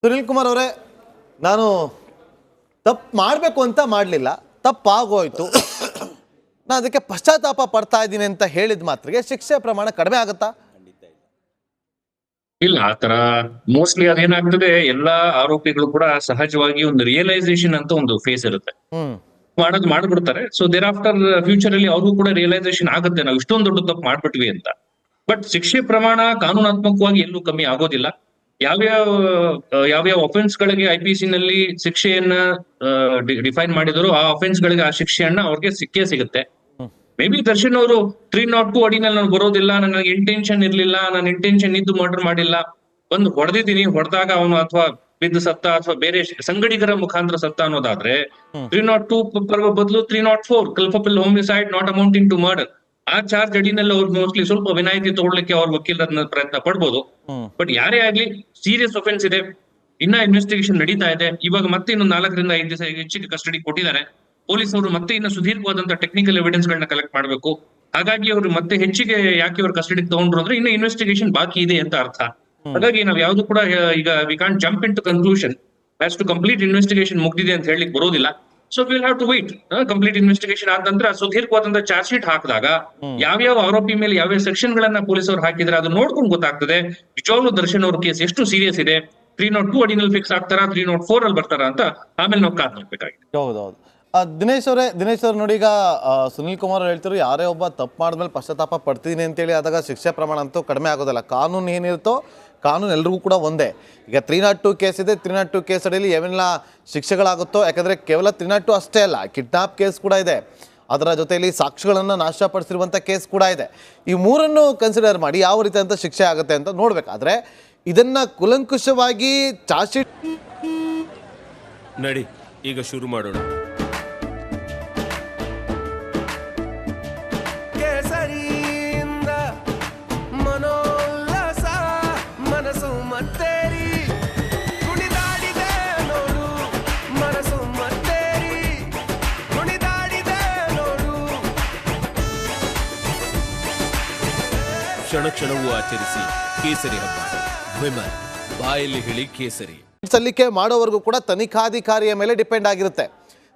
ಸುನಿಲ್ ಕುಮಾರ್ ಅವರೇ, ನಾನು ತಪ್ಪು ಮಾಡಬೇಕು ಅಂತ ಮಾಡಲಿಲ್ಲ, ತಪ್ಪಾಗೋಯ್ತು, ನಾನು ಅದಕ್ಕೆ ಪಶ್ಚಾತ್ತಾಪ ಪಡ್ತಾ ಇದ್ದೀನಿ ಅಂತ ಹೇಳಿದ ಮಾತ್ರಕ್ಕೆ ಶಿಕ್ಷೆ ಪ್ರಮಾಣ ಕಡಿಮೆ ಆಗುತ್ತಾ? ಇಲ್ಲ, ಆತರ ಮೋಸ್ಟ್ಲಿ ಅದೇನಾಗ್ತದೆ, ಎಲ್ಲಾ ಆರೋಪಿಗಳು ಕೂಡ ಸಹಜವಾಗಿ ಒಂದು ರಿಯಲೈಸೇಷನ್ ಅಂತ ಒಂದು ಫೇಸ್ ಇರುತ್ತೆ. ಮಾಡ್ಬಿಡ್ತಾರೆ. ಸೊ ದೇರ್ ಆಫ್ಟರ್ ಫ್ಯೂಚರ್ ಅಲ್ಲಿ ಅವ್ರಿಗೂ ಕೂಡ ರಿಯಲೈಸೇಷನ್ ಆಗುತ್ತೆ, ನಾವು ಇಷ್ಟೊಂದು ದೊಡ್ಡ ತಪ್ಪು ಮಾಡ್ಬಿಟ್ವಿ ಅಂತ. ಬಟ್ ಶಿಕ್ಷೆ ಪ್ರಮಾಣ ಕಾನೂನಾತ್ಮಕವಾಗಿ ಎಲ್ಲೂ ಕಮ್ಮಿ ಆಗೋದಿಲ್ಲ. ಯಾವ್ಯಾವ ಅಫೆನ್ಸ್ ಗಳಿಗೆ IPC ನಲ್ಲಿ ಶಿಕ್ಷೆಯನ್ನ ಡಿಫೈನ್ ಮಾಡಿದ್ರು, ಆ ಅಫೆನ್ಸ್ ಗಳಿಗೆ ಆ ಶಿಕ್ಷೆಯನ್ನ ಅವ್ರಿಗೆ ಸಿಕ್ಕೇ ಸಿಗುತ್ತೆ. ಮೇ ಬಿ ದರ್ಶನ್ ಅವರು 302 ಅಡಿನಲ್ಲಿ ನಾನು ಬರೋದಿಲ್ಲ, ನನಗೆ ಇಂಟೆನ್ಷನ್ ಇರ್ಲಿಲ್ಲ, ನಾನು ಇಂಟೆನ್ಷನ್ ಇದ್ದು ಮರ್ಡರ್ ಮಾಡಿಲ್ಲ, ಒಂದು ಹೊಡೆದಿದ್ದೀನಿ, ಹೊಡೆದಾಗ ಅವನು ಅಥವಾ ಬಿದ್ದು ಸತ್ತ ಅಥವಾ ಬೇರೆ ಸಂಗಡಿಗರ ಮುಖಾಂತರ ಸತ್ತ ಅನ್ನೋದಾದ್ರೆ 302 ಬದಲು 304 culpable homicide not amounting to murder, ಆ ಚಾರ್ಜ್ ಅಡಿನಲ್ಲಿ ಅವ್ರು ಮೋಸ್ಟ್ಲಿ ಸ್ವಲ್ಪ ವಿನಾಯಿತಿ ತಗೊಳ್ಳಿಕ್ಕೆ ಅವ್ರ ವಕೀಲರನ್ನ ಪ್ರಯತ್ನ ಪಡ್ಬೋದು. ಬಟ್ ಯಾರೇ ಆಗ್ಲಿ ಸೀರಿಯಸ್ ಅಫೆನ್ಸ್ ಇದೆ, ಇನ್ನ ಇನ್ವೆಸ್ಟಿಗೇಷನ್ ನಡೀತಾ ಇದೆ. ಇವಾಗ ಮತ್ತೆ ಇನ್ನೊಂದು 4 ರಿಂದ 5 ದಿವಸ ಹೆಚ್ಚಿಗೆ ಕಸ್ಟಡಿ ಕೊಟ್ಟಿದ್ದಾರೆ ಪೊಲೀಸ್ ಅವರು. ಮತ್ತೆ ಇನ್ನು ಸುದೀರ್ಘವಾದಂತಹ ಟೆಕ್ನಿಕಲ್ ಎವಿಡೆನ್ಸ್ ಗಳನ್ನ ಕಲೆಕ್ಟ್ ಮಾಡಬೇಕು. ಹಾಗಾಗಿ ಅವರು ಮತ್ತೆ ಹೆಚ್ಚಿಗೆ ಯಾಕೆ ಅವ್ರ ಕಸ್ಟಡಿ ತಗೊಂಡ್ರು ಅಂದ್ರೆ ಇನ್ನು ಇನ್ವೆಸ್ಟಿಗೇಷನ್ ಬಾಕಿ ಇದೆ ಅಂತ ಅರ್ಥ. ಹಾಗಾಗಿ ನಾವ್ ಯಾವ್ದು ಕೂಡ ಈಗ we can't jump into conclusion has to complete investigation ಮುಗ್ದಿದೆ ಅಂತ ಹೇಳಲಿಕ್ಕೆ ಬರೋದಿಲ್ಲ. So will have to wait. Complete investigation ಆದ ನಂತರ ಸುದೀರ್ಘವಾದಂತಹ ಚಾರ್ಜ್ ಶೀಟ್ ಹಾಕಿದಾಗ ಯಾವ್ಯಾವ ಆರೋಪಿ ಮೇಲೆ ಯಾವ್ಯಾವ ಸೆಕ್ಷನ್ ಗಳನ್ನ ಪೊಲೀಸ್ ಅವ್ರು ಹಾಕಿದ್ರೆ ಅದು ನೋಡ್ಕೊಂಡು ಗೊತ್ತಾಗ್ತದೆ ನಿಜವಾಗ್ಲೂ ದರ್ಶನ್ ಅವ್ರ ಕೇಸ್ ಎಷ್ಟು ಸೀರಿಯಸ್ ಇದೆ. 302 ಅಡಿನಲ್ಲಿ ಫಿಕ್ಸ್ ಆಗ್ತಾರಾ, 304 ಅಲ್ಲಿ ಬರ್ತಾರಾ ಅಂತ ಆಮೇಲೆ ನಾವು ಕಾದ್ ನೋಡ್ಬೇಕಾಗಿದೆ. ಹೌದೌದು. ದಿನೇಶ್ ಅವ್ರು ನೋಡಿ, ಈಗ ಸುನಿಲ್ ಕುಮಾರ್ ಹೇಳ್ತಿರು ಯಾರೇ ಒಬ್ಬ ತಪ್ಪು ಮಾಡಿದ್ಮೇಲೆ ಪಶ್ಚಾತ್ತಾಪ ಪಡ್ತೀನಿ ಅಂತೇಳಿ ಆದಾಗ ಶಿಕ್ಷೆ ಪ್ರಮಾಣ ಅಂತೂ ಕಡಿಮೆ ಆಗೋದಿಲ್ಲ. ಕಾನೂನು ಏನಿರುತ್ತೋ ಕಾನೂನು ಎಲ್ರಿಗೂ ಕೂಡ ಒಂದೇ. ಈಗ 302 ಕೇಸ್ ಇದೆ, 302 ಕೇಸ್ ಅಡಿಯಲ್ಲಿ ಏನೆಲ್ಲ ಶಿಕ್ಷೆಗಳಾಗುತ್ತೋ, ಯಾಕಂದರೆ ಕೇವಲ 302 ಅಷ್ಟೇ ಅಲ್ಲ, ಕಿಡ್ನಾಪ್ ಕೇಸ್ ಕೂಡ ಇದೆ, ಅದರ ಜೊತೆಯಲ್ಲಿ ಸಾಕ್ಷಿಗಳನ್ನು ನಾಶಪಡಿಸಿರುವಂಥ ಕೇಸ್ ಕೂಡ ಇದೆ. ಈ ಮೂರನ್ನು ಕನ್ಸಿಡರ್ ಮಾಡಿ ಯಾವ ರೀತಿ ಅಂತ ಶಿಕ್ಷೆ ಆಗುತ್ತೆ ಅಂತ ನೋಡಬೇಕಾದ್ರೆ ಇದನ್ನು ಕುಲಂಕುಷವಾಗಿ ಚಾರ್ಜ್ ಶೀಟ್ ನಡಿ ಈಗ ಶುರು ಮಾಡೋಣ. ಕ್ಷಣ ಕ್ಷಣವೂ ಆಚರಿಸಿ ಕೇಸರಿ ಹಬ್ಬ. ವಿಮಲ್ ಬಾಯಲ್ಲಿ ಹೇಳಿ ಕೇಸರಿ. ಸಲ್ಲಿಕೆ ಮಾಡೋವರೆಗೂ ಕೂಡ ತನಿಖಾಧಿಕಾರಿಯ ಮೇಲೆ ಡಿಪೆಂಡ್ ಆಗಿರುತ್ತೆ.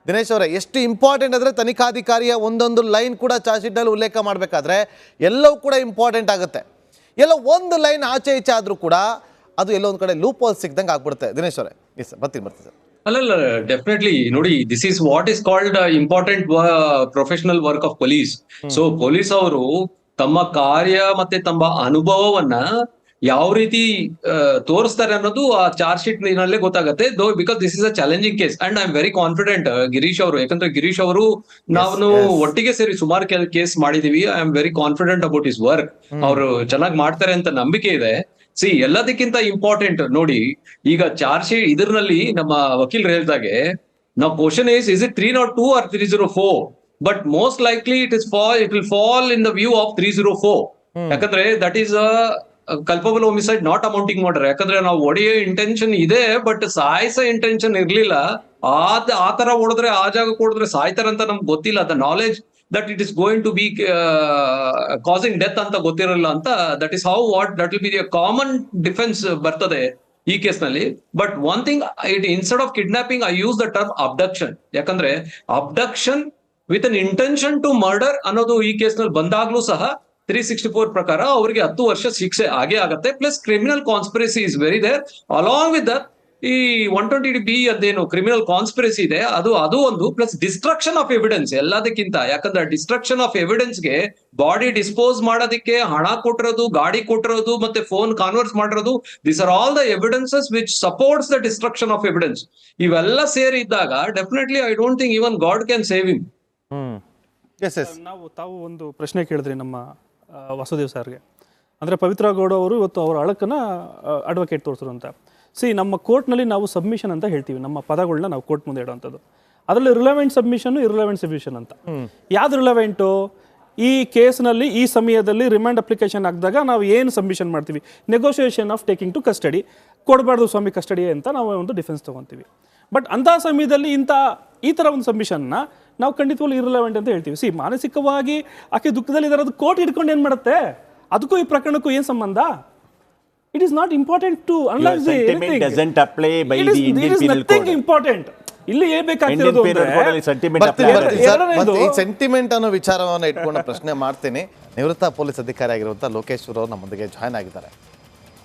ದಿನೇಶ್ ಅವರೇ, ಎಷ್ಟು ಇಂಪಾರ್ಟೆಂಟ್ ಅಂದರೆ ತನಿಖಾಧಿಕಾರಿಯ ಒಂದೊಂದು ಲೈನ್ ಕೂಡ ಚಾರ್ಜ್ ಶೀಟ್ನಲ್ಲಿ ಉಲ್ಲೇಖ ಮಾಡಬೇಕಾದ್ರೆ ಎಲ್ಲವೂ ಕೂಡ ಇಂಪಾರ್ಟೆಂಟ್ ಆಗುತ್ತೆ. ಎಲ್ಲ ಒಂದು ಲೈನ್ ಆಚೆ ಈಚೆ ಆದರೂ ಕೂಡ ಅದು ಎಲ್ಲೋ ಒಂದು ಕಡೆ ಲೂಪ್ ಹೋಲ್ ಸಿಕ್ದಂಗೆ ಆಗ್ಬಿಡುತ್ತೆ. ದಿನೇಶ್ ಅವರೇ, ಎಸ್ ಸರ್, ಬರ್ತೀನಿ ಸರ್. ಅಲ್ಲಲ್ಲ, ಡೆಫಿನೆಟ್ಲಿ ನೋಡಿ, this is what is called important professional work of police. So police ಅವರು ತಮ್ಮ ಕಾರ್ಯ ಮತ್ತೆ ತಮ್ಮ ಅನುಭವವನ್ನ ಯಾವ ರೀತಿ ತೋರಿಸ್ತಾರೆ ಅನ್ನೋದು ಆ ಚಾರ್ಜ್ ಶೀಟ್ ನಲ್ಲೇ ಗೊತ್ತಾಗುತ್ತೆ. ದೋ because this is a challenging case and I am very confident Girish ಅವರು, ಯಾಕಂದ್ರೆ ಗಿರೀಶ್ ಅವರು ನಾವು ಒಟ್ಟಿಗೆ ಸೇರಿ ಸುಮಾರು ಕೇಸ್ ಮಾಡಿದೀವಿ. I am very confident about his work. ಅವರು ಚೆನ್ನಾಗಿ ಮಾಡ್ತಾರೆ ಅಂತ ನಂಬಿಕೆ ಇದೆ. ಎಲ್ಲದಕ್ಕಿಂತ ಇಂಪಾರ್ಟೆಂಟ್ ನೋಡಿ, ಈಗ ಚಾರ್ಜ್ ಶೀಟ್ ಇದರಲ್ಲಿ ನಮ್ಮ ವಕೀಲರು ಹೇಳ್ದಾಗೆ ನಾವು question is it 302 or 304? But most likely it will fall in the view of 304. ಯಾಕಂದ್ರೆ that is culpable homicide not amounting murder. ಯಾಕಂದ್ರೆ ನಾವು ಹೊಡೆಯೋ ಇಂಟೆನ್ಷನ್ ಇದೆ, ಬಟ್ ಸಾಯಿಸೋ ಇಂಟೆನ್ಷನ್ ಇರ್ಲಿಲ್ಲ. ಆ ತರ ಹೊಡೆದ್ರೆ, ಆ ಜಾಗಕ್ಕೆ ಹೊಡೆದ್ರೆ ಸಾಯ್ತಾರಂತ ನಮ್ಗೆ ಗೊತ್ತಿಲ್ಲ. The knowledge that it is going to be causing death ಅಂತ ಗೊತ್ತಿರಲ್ಲ ಅಂತ. That is how that will be the common defence ಬರ್ತದೆ ಈ ಕೇಸ್ ನಲ್ಲಿ. But one thing, instead of kidnapping I use the term abduction. ಯಾಕಂದ್ರೆ abduction with an intention to murder ಅನ್ನೋದು ಈ case ನಲ್ಲಿ ಬಂದಾಗ್ಲೂ ಸಹ 364 ಪ್ರಕಾರ ಅವರಿಗೆ 10 ವರ್ಷ ಶಿಕ್ಷೆ ಆಗೇ ಆಗತ್ತೆ. Plus criminal conspiracy is very there. Along with that ಈ 120B ಅದೇನು ಕ್ರಿಮಿನಲ್ ಕಾನ್ಸ್ಪಿರಸಿ ಇದೆ ಅದು ಒಂದು, ಪ್ಲಸ್ ಡಿಸ್ಟ್ರಕ್ಷನ್ ಆಫ್ ಎವಿಡೆನ್ಸ್ ಎಲ್ಲದಕ್ಕಿಂತ. ಯಾಕಂದ್ರೆ ಡಿಸ್ಟ್ರಕ್ಷನ್ ಆಫ್ ಎವಿಡೆನ್ಸ್ ಗೆ ಬಾಡಿ ಡಿಸ್ಪೋಸ್ ಮಾಡೋದಕ್ಕೆ ಹಣ ಕೊಟ್ಟಿರೋದು, ಗಾಡಿ ಕೊಟ್ಟಿರೋದು, ಮತ್ತೆ ಫೋನ್ ಕಾನ್ವರ್ಸ್ ಮಾಡಿರೋದು, this are all the evidences which supports the destruction of evidence. ಇವೆಲ್ಲ ಸೇರಿ ಇದ್ದಾಗ definitely I don't think even god can save him. ತಾವು ಒಂದು ಪ್ರಶ್ನೆ ಕೇಳಿದ್ರಿ ನಮ್ಮ ವಾಸುದೇವ್ ಸರ್ಗೆ. ಅಂದರೆ ಪವಿತ್ರ ಗೌಡ ಅವರು ಇವತ್ತು ಅವರ ಅಳಕನ್ನ ಅಡ್ವೊಕೇಟ್ ತೋರಿಸಿದ್ರು ಅಂತ. ನಮ್ಮ ಕೋರ್ಟ್ನಲ್ಲಿ ನಾವು ಸಬ್ಮಿಷನ್ ಅಂತ ಹೇಳ್ತೀವಿ, ನಮ್ಮ ಪದಗಳನ್ನ ನಾವು ಕೋರ್ಟ್ ಮುಂದೆ ಇಡುವಂಥದ್ದು. ಅದರಲ್ಲಿ ರಿಲೆವೆಂಟ್ ಸಬ್ಮಿಷನ್, ಇರ್ರಿಲೆವೆಂಟ್ ಸಬ್ಮಿಷನ್ ಅಂತ. ಯಾವ್ದು ರಿಲೆವೆಂಟು? ಈ ಕೇಸ್ನಲ್ಲಿ ಈ ಸಮಯದಲ್ಲಿ ರಿಮ್ಯಾಂಡ್ ಅಪ್ಲಿಕೇಶನ್ ಹಾಕಿದಾಗ ನಾವು ಏನು ಸಬ್ಮಿಷನ್ ಮಾಡ್ತೀವಿ, negotiation of taking to custody, ಕೊಡಬಾರ್ದು ಸ್ವಾಮಿ ಕಸ್ಟಡಿ ಅಂತ ನಾವು ಒಂದು ಡಿಫೆನ್ಸ್ ತೊಗೊತೀವಿ. ಬಟ್ ಅಂಥ ಸಮಯದಲ್ಲಿ ಈ ಥರ ಒಂದು ಸಬ್ಮಿಷನ್ನ ನಾವು ಖಂಡಿತವಾಗ್ಲೂ ಇರ್ರಿಲೆವೆಂಟ್ ಅಂತ ಹೇಳ್ತೀವಿ. ಮಾನಸಿಕವಾಗಿ ಆಕೆ ದುಃಖದಲ್ಲಿ ಇರೋದು ಕೋರ್ಟ್ ಹಿಡ್ಕೊಂಡು ಏನು ಮಾಡುತ್ತೆ? ಅದಕ್ಕೂ ಈ ಪ್ರಕರಣಕ್ಕೂ ಏನು ಸಂಬಂಧ? It is not important to analyze the sentiment anything. doesn't apply by It the is, Indian there is Penal nothing Code. important. ಇಲ್ಲಿ Indian ಹೇಳ್ಬೇಕಾಗ್ತಿರೋದು Penal Code ಅಲ್ಲಿ sentiment ಬರ್ತೀನಿ apply ಬರ್ತೀನಿ ಸರ್. ಎರಡನೇದು- ಮತ್ತೆ ಈ ಸೆಂಟಿಮೆಂಟ್ ಅನ್ನೋ ವಿಚಾರವನ್ನು ಇಟ್ಕೊಂಡು ಪ್ರಶ್ನೆ ಮಾಡ್ತೀನಿ. ನಿವೃತ್ತ ಪೊಲೀಸ್ ಅಧಿಕಾರಿ ಆಗಿರುವಂಥ ಲೋಕೇಶ್ವರ್ ಅವರು ನಮ್ಮೊಂದಿಗೆ ಜಾಯ್ನ್ ಆಗಿದ್ದಾರೆ.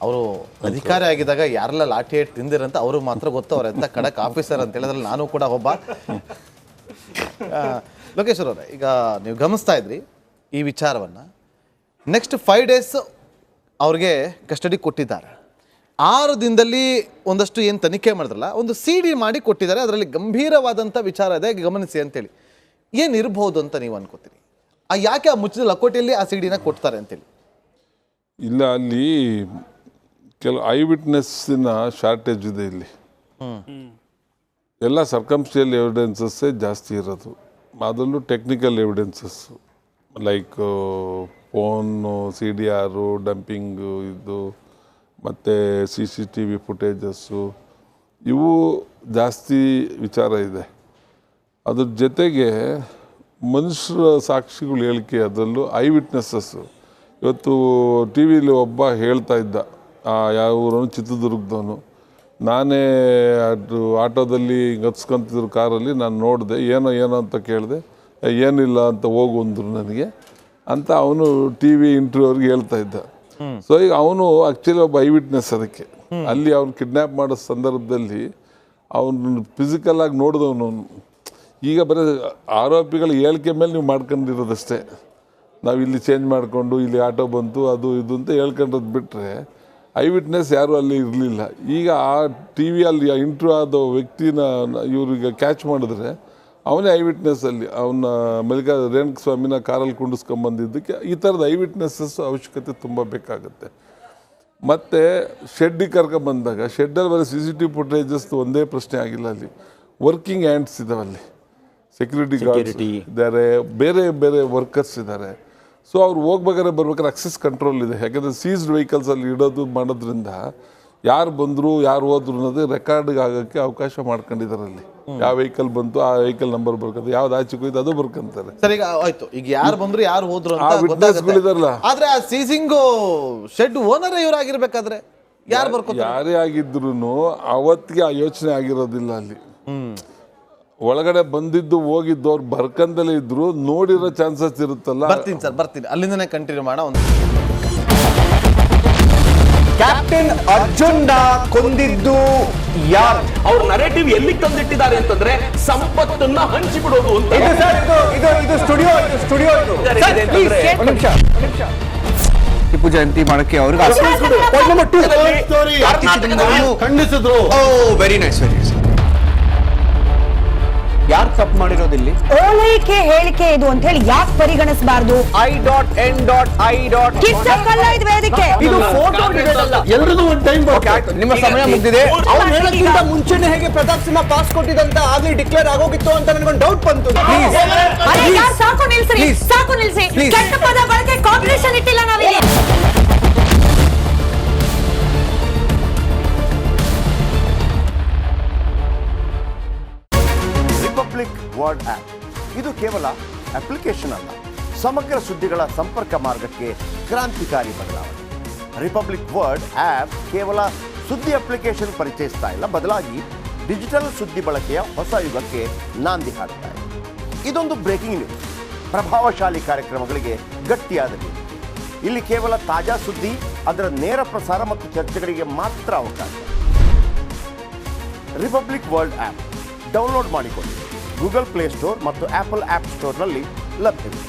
ಅವರು ಅಧಿಕಾರಿ ಆಗಿದ್ದಾಗ ಯಾರೆಲ್ಲ ಲಾಠಿ ಏಟ್ ತಿಂದಿರಂತ ಅವ್ರಿಗೆ ಮಾತ್ರ ಗೊತ್ತು, ಅವ್ರ ಎಂತ ಖಡಕ್ ಆಫೀಸರ್ ಅಂತ ಹೇಳಿದ್ರೆ ನಾನು ಕೂಡ ಒಬ್ಬ. ಲೋಕೇಶ್ವರ್ ಅವರೇ, ಈಗ ನೀವು ಗಮನಿಸ್ತಾ ಇದ್ರಿ ಈ ವಿಚಾರವನ್ನು. ನೆಕ್ಸ್ಟ್ 5 days ಅವ್ರಿಗೆ ಕಸ್ಟಡಿ ಕೊಟ್ಟಿದ್ದಾರೆ. 6 ದಿನದಲ್ಲಿ ಒಂದಷ್ಟು ಏನು ತನಿಖೆ ಮಾಡಿದ್ರಲ್ಲ, ಒಂದು CD ಮಾಡಿ ಕೊಟ್ಟಿದ್ದಾರೆ. ಅದರಲ್ಲಿ ಗಂಭೀರವಾದಂಥ ವಿಚಾರ ಇದೆ, ಗಮನಿಸಿ ಅಂತೇಳಿ. ಏನಿರ್ಬೋದು ಅಂತ ನೀವು ಅನ್ಕೋತೀರಿ? ಯಾಕೆ ಆ ಮುಚ್ಚಿದ ಲಕೋಟೆಯಲ್ಲಿ ಆ CD ನ ಕೊಡ್ತಾರೆ ಅಂತೇಳಿ? ಇಲ್ಲ, ಅಲ್ಲಿ ಕೆಲವು ಐ ವಿಟ್ನೆಸ್ಸಿನ ಶಾರ್ಟೇಜ್ ಇದೆ. ಇಲ್ಲಿ ಎಲ್ಲ ಸರ್ಕಮ್ಸ್ಟಿಯಲ್ ಎವಿಡೆನ್ಸಸ್ಸೇ ಜಾಸ್ತಿ ಇರೋದು, ಅದರಲ್ಲೂ technical evidences like phone, CDR, ಡಂಪಿಂಗು, ಇದು ಮತ್ತು CCTV ಫುಟೇಜಸ್ಸು, ಇವು ಜಾಸ್ತಿ ವಿಚಾರ ಇದೆ. ಅದ್ರ ಜೊತೆಗೆ ಮನುಷ್ಯರ ಸಾಕ್ಷಿಗಳು ಹೇಳಿಕೆ, ಅದರಲ್ಲೂ ಐ ವಿಟ್ನೆಸ್ಸಸ್ಸು. ಇವತ್ತು ಟಿ ವಿಲಿ ಒಬ್ಬ ಹೇಳ್ತಾ ಇದ್ದ, ಯಾವ ಊರವನು, ಚಿತ್ರದುರ್ಗದವನು, ನಾನೇ ಅದು ಆಟೋದಲ್ಲಿ ಗತ್ಸ್ಕೊಂತಿದ್ರು ಕಾರಲ್ಲಿ, ನಾನು ನೋಡಿದೆ, ಏನೋ ಅಂತ ಕೇಳಿದೆ, ಏನಿಲ್ಲ ಅಂತ ಹೋಗು ಅಂದರು ನನಗೆ ಅಂತ ಅವನು ಟಿ ವಿ ಇಂಟರ್ವ್ಯೂವ್ರಿಗೆ ಹೇಳ್ತಾ ಇದ್ದ. ಸೊ ಈಗ ಅವನು ಆ್ಯಕ್ಚುಲಿ ಒಬ್ಬ ಐ ವಿಟ್ನೆಸ್. ಅದಕ್ಕೆ ಅಲ್ಲಿ ಅವ್ನು ಕಿಡ್ನ್ಯಾಪ್ ಮಾಡೋ ಸಂದರ್ಭದಲ್ಲಿ ಅವನು ಫಿಸಿಕಲ್ ಆಗಿ ನೋಡಿದವನು. ಈಗ ಬರೀ ಆರೋಪಿಗಳ ಹೇಳಿಕೆ ಮೇಲೆ ನೀವು ಮಾಡ್ಕೊಂಡಿರೋದಷ್ಟೇ. ನಾವು ಇಲ್ಲಿ ಚೇಂಜ್ ಮಾಡಿಕೊಂಡು ಇಲ್ಲಿ ಆಟೋ ಬಂತು ಅದು ಇದು ಅಂತ ಹೇಳ್ಕೊಂಡದ್ದು ಬಿಟ್ಟರೆ ಐ ವಿಟ್ನೆಸ್ ಯಾರೂ ಅಲ್ಲಿ ಇರಲಿಲ್ಲ. ಈಗ ಆ ಟಿ ವಿಯಲ್ಲಿ ಇಂಟ್ರ್ಯೂ ಆದ ವ್ಯಕ್ತಿನ ಇವ್ರಿಗೆ ಕ್ಯಾಚ್ ಮಾಡಿದ್ರೆ ಅವನೇ ಐ ವಿಟ್ನೆಸ್ಸಲ್ಲಿ ಅವನ್ನ ರೇಣುಕ ಸ್ವಾಮಿನ ಕಾರಲ್ಲಿ ಕುಂಡಿಸ್ಕೊಂಬಂದಿದ್ದಕ್ಕೆ ಈ ಥರದ ಐ ವಿಟ್ನೆಸ್ಸಸ್ ಅವಶ್ಯಕತೆ ತುಂಬ ಬೇಕಾಗುತ್ತೆ. ಮತ್ತು ಶೆಡ್ಡಿಗೆ ಕರ್ಕೊಂಬಂದಾಗ ಶೆಡ್ಡಲ್ಲಿ ಬರೀ CCTV ಫುಟೇಜಸ್ ಒಂದೇ ಪ್ರಶ್ನೆ ಆಗಿಲ್ಲ, ಅಲ್ಲಿ ವರ್ಕಿಂಗ್ ಹ್ಯಾಂಡ್ಸ್ ಇದಾವಲ್ಲಿ, ಸೆಕ್ಯೂರಿಟಿ ಗಾರ್ಡ್ಸ್ ಇದ್ದಾರೆ, ಬೇರೆ ಬೇರೆ ವರ್ಕರ್ಸ್ ಇದ್ದಾರೆ. ಸೊ ಅವ್ರು ಹೋಗ್ಬೇಕಾದ್ರೆ ಬರ್ಬೇಕಾದ್ರೆ ಅಕ್ಸೆಸ್ ಕಂಟ್ರೋಲ್ ಇದೆ. ಯಾಕಂದರೆ ಸೀಸ್ಡ್ ವೆಹಿಕಲ್ಸಲ್ಲಿ ಇಡೋದು ಮಾಡೋದ್ರಿಂದ ಯಾರು ಬಂದರು ಯಾರು ಹೋದ್ರು ಅನ್ನೋದು ರೆಕಾರ್ಡ್ಗೆ ಆಗೋಕ್ಕೆ ಅವಕಾಶ ಮಾಡ್ಕೊಂಡಿದ್ದಾರೆ. ಅಲ್ಲಿ ಯಾವ ವೆಹಿಕಲ್ ಬಂತು ಆ ವೆಹಿಕಲ್ ನಂಬರ್ ಬರ್ಕಂತಾರೆ, ಯಾವ್ದು ಆಚೆಗೆ ಹೋಯ್ತು ಅದು ಬರ್ಕಂತಾರೆ. ಸರ್, ಈಗ ಆಯ್ತು, ಈಗ ಯಾರು ಬಂದ್ರು ಯಾರು ಹೋದ್ರು ಆ ವಿಟ್ನೆಸ್ಗಳಿದಾರಲ್ಲ, ಆದ್ರೆ ಆ ಸೀಸಿಂಗು ಶೆಡ್ ಓನರ್ ಇವರಾಗಿರ್ಬೇಕಾದ್ರೆ ಯಾರು ಬರ್ಕೋತಾರೆ? ಯಾರೇ ಆಗಿದ್ರು ಅವತ್ತಿಗೆ ಆ ಯೋಚನೆ ಆಗಿರೋದಿಲ್ಲ. ಅಲ್ಲಿ ಒಳಗಡೆ ಬಂದಿದ್ದು ಹೋಗಿದ್ದು ಅವ್ರು ಬರ್ಕಂದಲೇ ಇದ್ರು, ನೋಡಿರೋ ಚಾನ್ಸಸ್ ಇರುತ್ತಲ್ಲ. ಬರ್ತೀನಿ ಸರ್, ಬರ್ತೀನಿ, ಅಲ್ಲಿಂದನೇ ಕಂಟಿನ್ಯೂ ಮಾಡೋ. ಒಂದು ಕ್ಯಾಪ್ಟನ್ ಅರ್ಜುನ್ ಕೊಂದಿದ್ದು ಯಾರು? ಅವ್ರ ನರೇಟಿವ್ ಎಲ್ಲಿ ತಂದಿಟ್ಟಿದ್ದಾರೆ ಅಂತಂದ್ರೆ ಸಂಪತ್ತನ್ನ ಹಂಚಿಬಿಡೋದು ಅಂತ. ಇದು ಸ್ಟುಡಿಯೋ ಟಿಪ್ಪು ಜಯಂತಿ ಮಾಡಕ್ಕೆ ಅವ್ರಿಗೆ ಖಂಡಿಸಿದ್ರು. Very nice. ಯಾರು ತಪ್ಪು ಮಾಡಿರೋದಿಲ್ಲಿ? ಓಲೈಕೆ ಹೇಳಿಕೆ ಇದು ಅಂತ ಹೇಳಿ ಯಾಕೆ ಪರಿಗಣಿಸಬಾರ್ದು? I.N.I. ಕಿಚ್ಚಕ್ಕಲ್ಲ ಇದು ವೇದಿಕೆ. ಇದು ಫೋಟೋ ಡಿಬೇಟ್ ಅಲ್ಲ. ಎಲ್ರಿಗೂ ಒಂದು ಟೈಮ್ ನಿಮ್ಮ ಸಮಯ ಮುಗಿದಿದೆ. ಅವ್ರು ಹೇಳೋಕ್ಕಿಂತ ಮುಂಚೆನೆ ಹೇಗೆ ಪ್ರತಾಪ್ ಸಿಂಹ ಪಾಸ್ ಕೊಟ್ಟಿದಂತ ಆಗ್ಲಿ ಡಿಕ್ಲೇರ್ ಆಗೋಗಿತ್ತು ಅಂತ ನನಗೊಂದು ಡೌಟ್ ಬಂತು. ಸಾಕು ನಿಲ್ಸಿ, ಸಾಕು ನಿಲ್ಸಿ. ಕೆಟ್ಟ ಪದ ಬಳಕೆ ಕಾಂಪಿಟೇಷನ್ ಇಟ್ಟಿಲ್ಲ ನಾವಿಲ್ಲಿ. ರಿಪಬ್ಲಿಕ್ ವರ್ಡ್ ಆಪ್ ಇದು ಕೇವಲ ಅಪ್ಲಿಕೇಶನ್ ಅಲ್ಲ, ಸಮಗ್ರ ಸುದ್ದಿಗಳ ಸಂಪರ್ಕ ಮಾರ್ಗಕ್ಕೆ ಕ್ರಾಂತಿಕಾರಿ ಬದಲಾವಣೆ. ರಿಪಬ್ಲಿಕ್ ವರ್ಡ್ ಆಪ್ ಕೇವಲ ಸುದ್ದಿ ಅಪ್ಲಿಕೇಶನ್ ಪರಿಚಯಿಸ್ತಾ ಇಲ್ಲ, ಬದಲಾಗಿ ಡಿಜಿಟಲ್ ಸುದ್ದಿ ಬಳಕೆಯ ಹೊಸ ಯುಗಕ್ಕೆ ನಾಂದಿ ಹಾಡ್ತಾ ಇದೆ. ಇದೊಂದು ಬ್ರೇಕಿಂಗ್ ನ್ಯೂಸ್, ಪ್ರಭಾವಶಾಲಿ ಕಾರ್ಯಕ್ರಮಗಳಿಗೆ ಗಟ್ಟಿಯಾದ ನ್ಯೂಸ್. ಇಲ್ಲಿ ಕೇವಲ ತಾಜಾ ಸುದ್ದಿ, ಅದರ ನೇರ ಪ್ರಸಾರ ಮತ್ತು ಚರ್ಚೆಗಳಿಗೆ ಮಾತ್ರ ಅವಕಾಶ. ರಿಪಬ್ಲಿಕ್ ವರ್ಲ್ಡ್ ಆಪ್ ಡೌನ್ಲೋಡ್ ಮಾಡಿಕೊಳ್ಳಿ. ಗೂಗಲ್ ಪ್ಲೇ ಸ್ಟೋರ್ ಮತ್ತು ಆಪಲ್ ಆಪ್ ಸ್ಟೋರ್ನಲ್ಲಿ ಲಭ್ಯವಿದೆ.